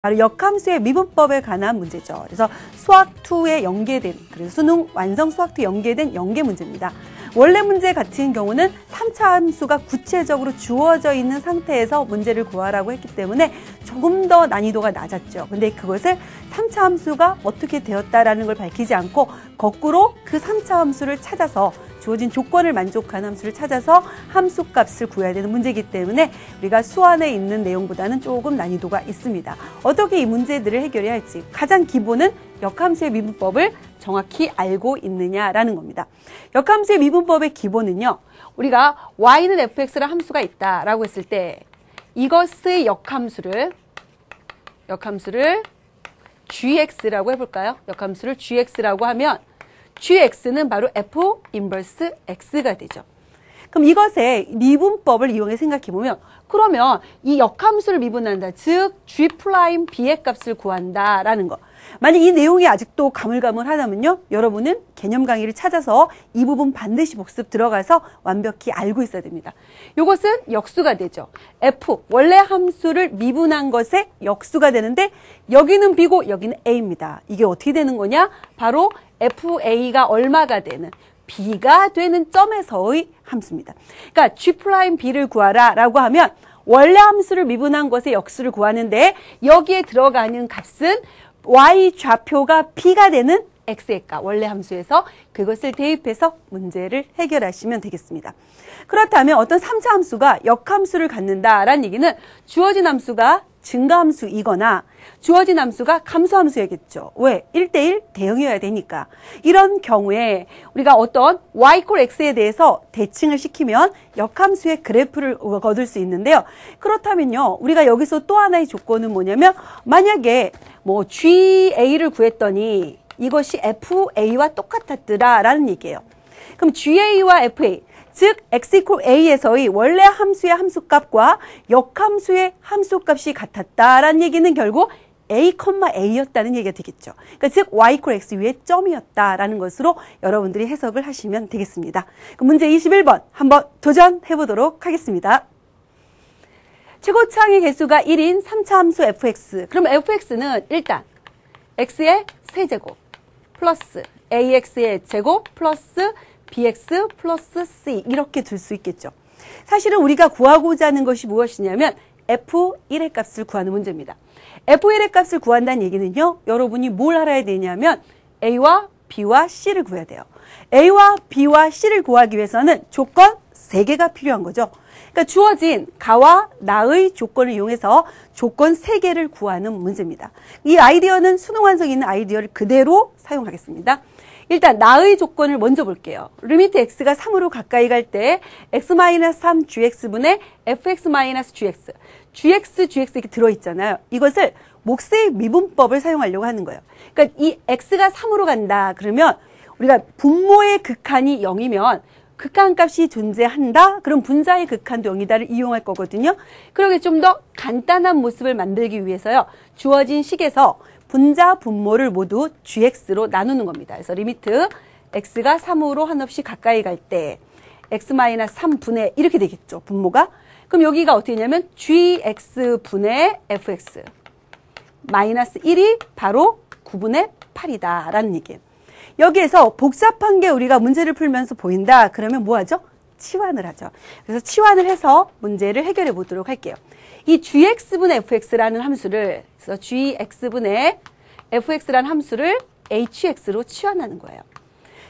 바로 역함수의 미분법에 관한 문제죠. 그래서 수학2에 연계된, 그래서 수능 완성 수학2 연계된 연계 문제입니다. 원래 문제 같은 경우는 3차 함수가 구체적으로 주어져 있는 상태에서 문제를 구하라고 했기 때문에 조금 더 난이도가 낮았죠. 근데 그것을 3차 함수가 어떻게 되었다라는 걸 밝히지 않고 거꾸로 그 3차 함수를 찾아서 주어진 조건을 만족하는 함수를 찾아서 함수 값을 구해야 되는 문제이기 때문에 우리가 수안에 있는 내용보다는 조금 난이도가 있습니다. 어떻게 이 문제들을 해결해야 할지 가장 기본은 역함수의 미분법을 정확히 알고 있느냐라는 겁니다. 역함수의 미분법의 기본은요. 우리가 y는 fx라는 함수가 있다라고 했을 때 이것의 역함수를 gx라고 해볼까요? 역함수를 gx라고 하면 gx는 바로 f 인버스 x가 되죠. 그럼 이것의 미분법을 이용해 생각해보면 그러면 이 역함수를 미분한다. 즉 g'b의 값을 구한다라는 거. 만약 이 내용이 아직도 가물가물하다면요. 여러분은 개념 강의를 찾아서 이 부분 반드시 복습 들어가서 완벽히 알고 있어야 됩니다. 이것은 역수가 되죠. f, 원래 함수를 미분한 것의 역수가 되는데 여기는 b고 여기는 a입니다. 이게 어떻게 되는 거냐? 바로 fa가 얼마가 되는 b가 되는 점에서의 함수입니다. 그러니까 g'b를 구하라 라고 하면 원래 함수를 미분한 것의 역수를 구하는데 여기에 들어가는 값은 y 좌표가 b가 되는 x의 값, 원래 함수에서 그것을 대입해서 문제를 해결하시면 되겠습니다. 그렇다면 어떤 3차 함수가 역함수를 갖는다라는 얘기는 주어진 함수가 증가함수이거나 주어진 함수가 감소함수야겠죠. 왜? 1대1 대응이어야 되니까. 이런 경우에 우리가 어떤 y = x에 대해서 대칭을 시키면 역함수의 그래프를 거둘 수 있는데요. 그렇다면요. 우리가 여기서 또 하나의 조건은 뭐냐면 만약에 뭐 GA를 구했더니 이것이 FA와 똑같았더라라는 얘기예요. 그럼 GA와 FA, 즉 x = a에서의 원래 함수의 함수값과 역함수의 함수값이 같았다라는 얘기는 결국 a, a였다는 얘기가 되겠죠. 그러니까 즉 y = x 위에 점이었다라는 것으로 여러분들이 해석을 하시면 되겠습니다. 그럼 문제 21번 한번 도전해 보도록 하겠습니다. 최고차항의 개수가 1인 3차 함수 fx. 그럼 fx는 일단 x의 세제곱 플러스 ax의 제곱 플러스 bx 플러스 c 이렇게 둘 수 있겠죠. 사실은 우리가 구하고자 하는 것이 무엇이냐면 f1의 값을 구하는 문제입니다. f1의 값을 구한다는 얘기는요. 여러분이 뭘 알아야 되냐면 a와 b와 c를 구해야 돼요. a와 b와 c를 구하기 위해서는 조건 3개가 필요한 거죠. 그러니까 주어진 가와 나의 조건을 이용해서 조건 3개를 구하는 문제입니다. 이 아이디어는 수능 완성이 있는 아이디어를 그대로 사용하겠습니다. 일단 나의 조건을 먼저 볼게요. 리미트 x가 3으로 가까이 갈 때 x-3 gx분의 fx-gx gx 이렇게 들어있잖아요. 이것을 몫의 미분법을 사용하려고 하는 거예요. 그러니까 이 x가 3으로 간다 그러면 우리가 분모의 극한이 0이면 극한값이 존재한다? 그럼 분자의 극한도 0이다를 이용할 거거든요. 그러게 좀 더 간단한 모습을 만들기 위해서요. 주어진 식에서 분자 분모를 모두 gx로 나누는 겁니다. 그래서 리미트 x가 3으로 한없이 가까이 갈 때 x-3분의 이렇게 되겠죠. 분모가. 그럼 여기가 어떻게 되냐면 gx분의 fx 마이너스 1이 바로 9분의 8이다 라는 얘기예요. 여기에서 복잡한 게 우리가 문제를 풀면서 보인다. 그러면 뭐 하죠? 치환을 하죠. 그래서 치환을 해서 문제를 해결해 보도록 할게요. 이 gx분의 fx라는 함수를, 그래서 gx분의 fx라는 함수를 hx로 치환하는 거예요.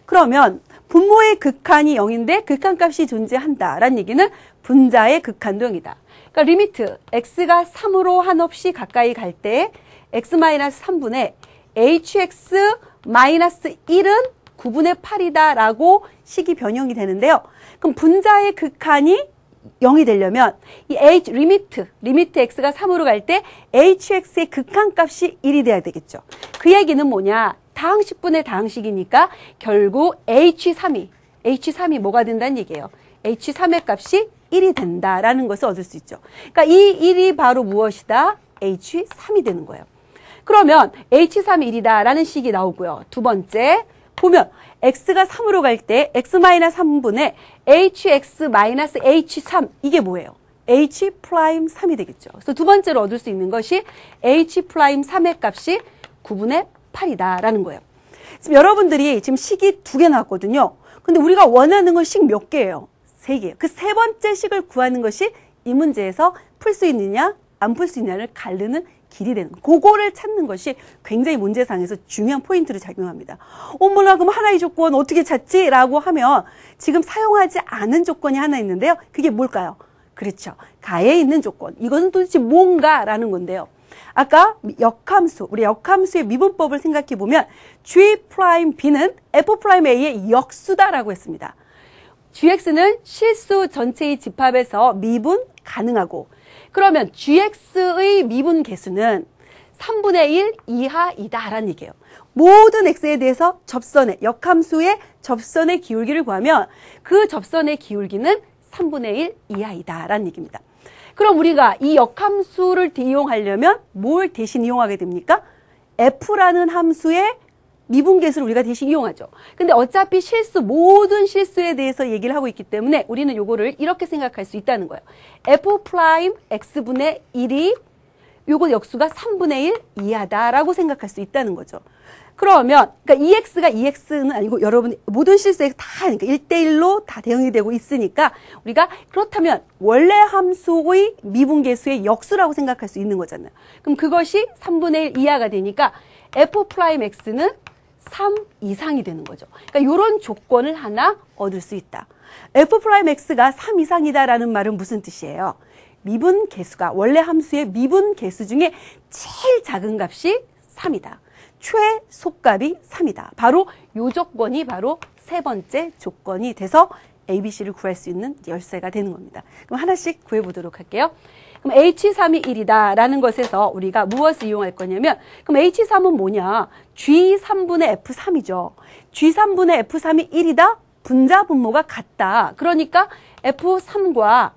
그러면 분모의 극한이 0인데 극한값이 존재한다라는 얘기는 분자의 극한도 0이다. 그러니까 리미트 x가 3으로 한없이 가까이 갈 때 x-3분의 hx-1은 9분의 8이다 라고 식이 변형이 되는데요. 그럼 분자의 극한이 0이 되려면 이 리미트 x가 3으로 갈 때 hx의 극한값이 1이 돼야 되겠죠. 그 얘기는 뭐냐? 다항식분의 다항식이니까 결국 h3이 뭐가 된다는 얘기예요. h3의 값이 1이 된다라는 것을 얻을 수 있죠. 그러니까 이 1이 바로 무엇이다? h3이 되는 거예요. 그러면 h3이 1이다 라는 식이 나오고요. 두 번째 보면 x가 3으로 갈 때 x-3분의 hx-h3 이게 뭐예요? H'3이 되겠죠. 그래서 두 번째로 얻을 수 있는 것이 H'3의 값이 9분의 8이다라는 거예요. 지금 여러분들이 지금 식이 2개 나왔거든요. 근데 우리가 원하는 건 식 몇 개예요? 3개예요. 그 세 번째 식을 구하는 것이 이 문제에서 풀 수 있느냐, 안 풀 수 있느냐를 가르는 길이 되는 거예요. 그거를 찾는 것이 굉장히 문제상에서 중요한 포인트로 작용합니다. 몰라, 그럼 하나의 조건 어떻게 찾지? 라고 하면 지금 사용하지 않은 조건이 하나 있는데요. 그게 뭘까요? 그렇죠. 가에 있는 조건. 이것은 도대체 뭔가라는 건데요. 아까 역함수, 우리 역함수의 미분법을 생각해 보면 G'B는 F'A의 역수다라고 했습니다. Gx는 실수 전체의 집합에서 미분 가능하고, 그러면 Gx의 미분 개수는 3분의 1 이하이다라는 얘기예요. 모든 x에 대해서 접선의, 역함수의 접선의 기울기를 구하면 그 접선의 기울기는 3분의 1 이하이다라는 얘기입니다. 그럼 우리가 이 역함수를 이용하려면 뭘 대신 이용하게 됩니까? f라는 함수의 미분계수를 우리가 대신 이용하죠. 근데 어차피 모든 실수에 대해서 얘기를 하고 있기 때문에 우리는 요거를 이렇게 생각할 수 있다는 거예요. f'x분의 1이 요거 역수가 3분의 1 이하다라고 생각할 수 있다는 거죠. 그러면, 그러니까 EX가 EX는 아니고 여러분 모든 실수에 다, 그러니까 1대1로 다 대응이 되고 있으니까 우리가 그렇다면 원래 함수의 미분계수의 역수라고 생각할 수 있는 거잖아요. 그럼 그것이 3분의 1 이하가 되니까 F'X는 3 이상이 되는 거죠. 그러니까 이런 조건을 하나 얻을 수 있다. F'X가 3 이상이다라는 말은 무슨 뜻이에요? 미분계수가 원래 함수의 미분계수 중에 제일 작은 값이 3이다. 최소값이 3이다. 바로 이 조건이 바로 세 번째 조건이 돼서 ABC를 구할 수 있는 열쇠가 되는 겁니다. 그럼 하나씩 구해보도록 할게요. 그럼 H3이 1이다 라는 것에서 우리가 무엇을 이용할 거냐면, 그럼 H3은 뭐냐? G3분의 F3이죠. G3분의 F3이 1이다? 분자 분모가 같다. 그러니까 F3과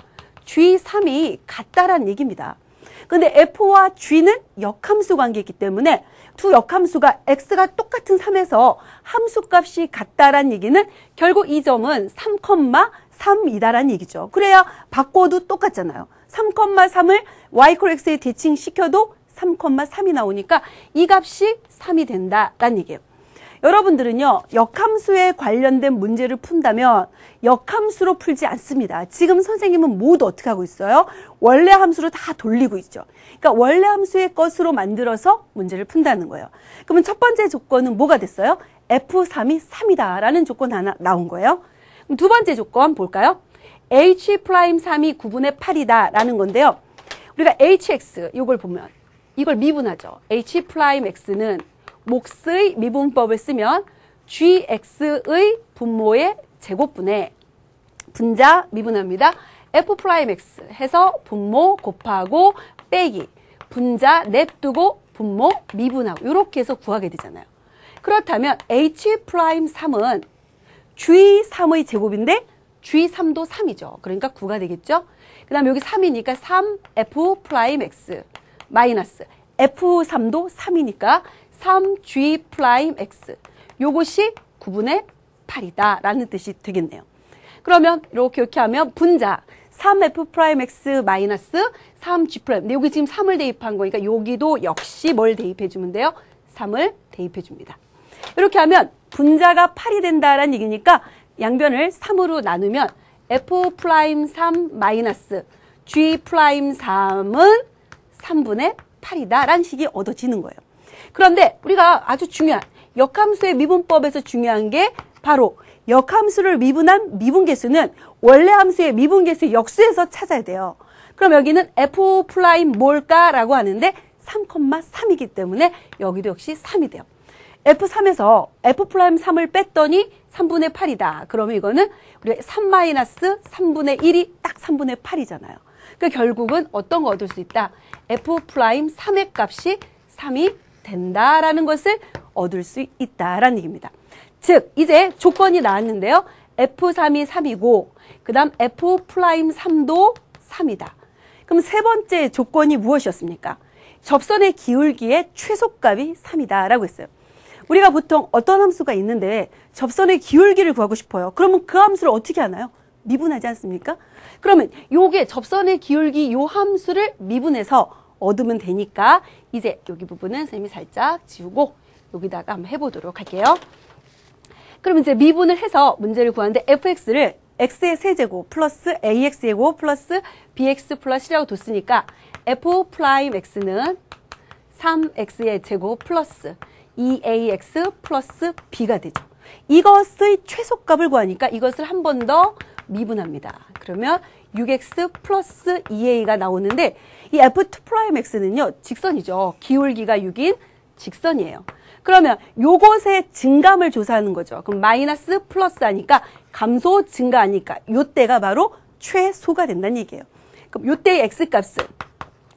G3이 같다라는 얘기입니다. 근데 F와 G는 역함수 관계이기 때문에 두 역함수가 X가 똑같은 3에서 함수값이 같다라는 얘기는 결국 이 점은 3,3이다라는 얘기죠. 그래야 바꿔도 똑같잖아요. 3,3을 y x에 대칭시켜도 3,3이 나오니까 이 값이 3이 된다라는 얘기예요. 여러분들은요, 역함수에 관련된 문제를 푼다면 역함수로 풀지 않습니다. 지금 선생님은 모두 어떻게 하고 있어요? 원래 함수로 다 돌리고 있죠. 그러니까 원래 함수의 것으로 만들어서 문제를 푼다는 거예요. 그러면 첫 번째 조건은 뭐가 됐어요? F3이 3이다 라는 조건 하나 나온 거예요. 그럼 두 번째 조건 볼까요? H'3이 9분의 8이다 라는 건데요. 우리가 HX 이걸 보면 이걸 미분하죠. H'X는 몫의 미분법을 쓰면 GX의 분모의 제곱분의 분자 미분합니다. F'X 해서 분모 곱하고 빼기 분자 냅두고 분모 미분하고 이렇게 해서 구하게 되잖아요. 그렇다면 H'3은 G3의 제곱인데 G3도 3이죠. 그러니까 9가 되겠죠. 그 다음에 여기 3이니까 3F'X 마이너스 F3도 3이니까 3G'X 요것이 9분의 8이다 라는 뜻이 되겠네요. 그러면 이렇게 하면 분자 3F'X 마이너스 3G'. 근데 여기 지금 3을 대입한 거니까 여기도 역시 뭘 대입해 주면 돼요? 3을 대입해 줍니다. 이렇게 하면 분자가 8이 된다라는 얘기니까 양변을 3으로 나누면 F'3 마이너스 G'3은 3분의 8이다 라는 식이 얻어지는 거예요. 그런데 우리가 아주 중요한 역함수의 미분법에서 중요한 게 바로 역함수를 미분한 미분계수는 원래 함수의 미분계수의 역수에서 찾아야 돼요. 그럼 여기는 F' 뭘까라고 하는데 3,3이기 때문에 여기도 역시 3이 돼요. F3에서 F'3을 뺐더니 3분의 8이다. 그러면 이거는 우리가 3-3분의 1이 딱 3분의 8이잖아요. 그러니까 결국은 어떤 거 얻을 수 있다? F'3의 값이 3이 된다라는 것을 얻을 수 있다라는 얘기입니다. 즉 이제 조건이 나왔는데요. F3이 3이고 그 다음 F'3도 3이다. 그럼 세 번째 조건이 무엇이었습니까? 접선의 기울기의 최소값이 3이다 라고 했어요. 우리가 보통 어떤 함수가 있는데 접선의 기울기를 구하고 싶어요. 그러면 그 함수를 어떻게 하나요? 미분하지 않습니까? 그러면 요게 접선의 기울기 요 함수를 미분해서 얻으면 되니까 이제 여기 부분은 선생님이 살짝 지우고 여기다가 한번 해보도록 할게요. 그러면 이제 미분을 해서 문제를 구하는데 fx를 x의 세제곱 플러스 ax의 제곱 플러스 bx 플러스 c라고 뒀으니까 f 프라임 x는 3x의 제곱 플러스 2ax 플러스 b가 되죠. 이것의 최소값을 구하니까 이것을 한 번 더 미분합니다. 그러면 6x 플러스 2a가 나오는데 이 f2 프라임 x는요, 직선이죠. 기울기가 6인 직선이에요. 그러면 요것의 증감을 조사하는 거죠. 그럼 마이너스 플러스 하니까 감소 증가하니까 요때가 바로 최소가 된다는 얘기예요. 그럼 요때의 x값은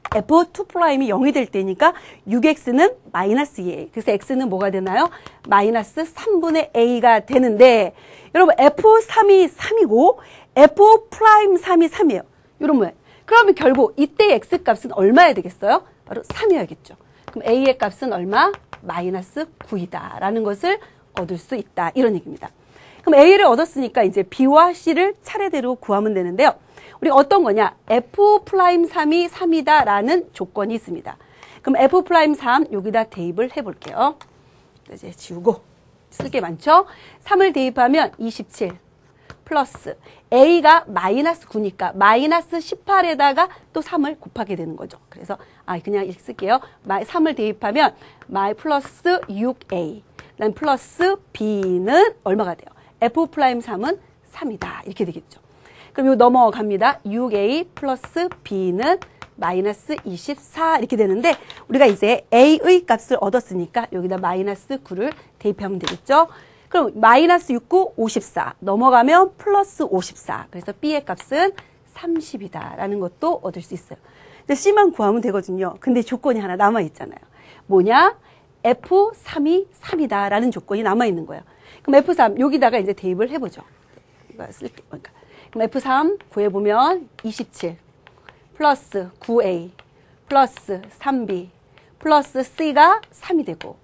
f2 프라임이 0이 될 때니까 6x는 마이너스 2a. 그래서 x는 뭐가 되나요? 마이너스 3분의 a가 되는데 여러분 f3이 3이고 f 프라임 3이 3이에요. 이런 모양. 그러면 결국 이때 x값은 얼마야 되겠어요? 바로 3이어야겠죠. 그럼 a의 값은 얼마? 마이너스 9이다 라는 것을 얻을 수 있다. 이런 얘기입니다. 그럼 a를 얻었으니까 이제 b와 c를 차례대로 구하면 되는데요. 우리 어떤 거냐? f 프라임 3이 3이다 라는 조건이 있습니다. 그럼 f 프라임 3 여기다 대입을 해볼게요. 이제 지우고 쓸 게 많죠? 3을 대입하면 27 플러스 a가 마이너스 9니까 마이너스 18에다가 또 3을 곱하게 되는 거죠. 그래서 그냥 이렇게 쓸게요. 3을 대입하면 플러스 6a 그다음 플러스 b는 얼마가 돼요? f 프라임 3은 3이다 이렇게 되겠죠. 그럼 이거 넘어갑니다. 6a 플러스 b는 마이너스 24 이렇게 되는데 우리가 이제 a의 값을 얻었으니까 여기다 마이너스 9를 대입하면 되겠죠. 그럼 마이너스 69, 54 넘어가면 플러스 54 그래서 b의 값은 30이다 라는 것도 얻을 수 있어요. c만 구하면 되거든요. 근데 조건이 하나 남아있잖아요. 뭐냐? f3이 3이다 라는 조건이 남아있는 거예요. 그럼 f3 여기다가 이제 대입을 해보죠. 이거 쓸게요. 그럼 f3 구해보면 27 플러스 9a 플러스 3b 플러스 c가 3이 되고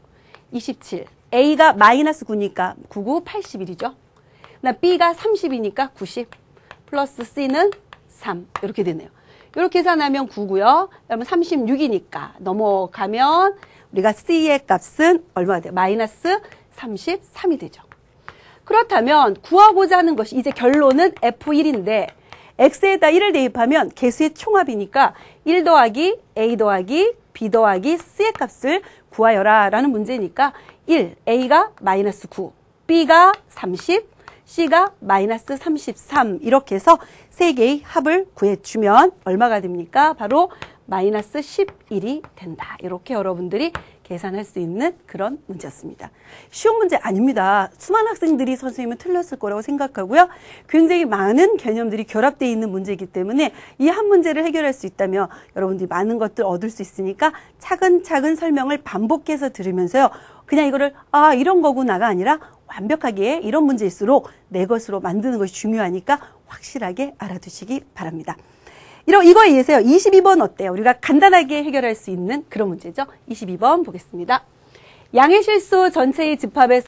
27 a가 마이너스 9니까 99, 81이죠. b가 30이니까 90 플러스 c는 3 이렇게 되네요. 이렇게 계산하면 9고요. 그러면 36이니까 넘어가면 우리가 c의 값은 얼마가 돼요? 마이너스 33이 되죠. 그렇다면 구하고자 하는 것이 이제 결론은 f1인데 x에다 1을 대입하면 개수의 총합이니까 1 더하기 a 더하기 b 더하기 c의 값을 구하여라 라는 문제니까 1, a가 마이너스 9, b가 30, c가 마이너스 33 이렇게 해서 세 개의 합을 구해주면 얼마가 됩니까? 바로 마이너스 11이 된다. 이렇게 여러분들이 계산할 수 있는 그런 문제였습니다. 쉬운 문제 아닙니다. 수많은 학생들이 선생님은 틀렸을 거라고 생각하고요. 굉장히 많은 개념들이 결합되어 있는 문제이기 때문에 이 한 문제를 해결할 수 있다면 여러분들이 많은 것들 얻을 수 있으니까 차근차근 설명을 반복해서 들으면서요. 그냥 이거를 이런 거구나가 아니라 완벽하게 이런 문제일수록 내 것으로 만드는 것이 중요하니까 확실하게 알아두시기 바랍니다. 이거에 의해서요. 22번 어때요? 우리가 간단하게 해결할 수 있는 그런 문제죠. 22번 보겠습니다. 양의 실수 전체의 집합에서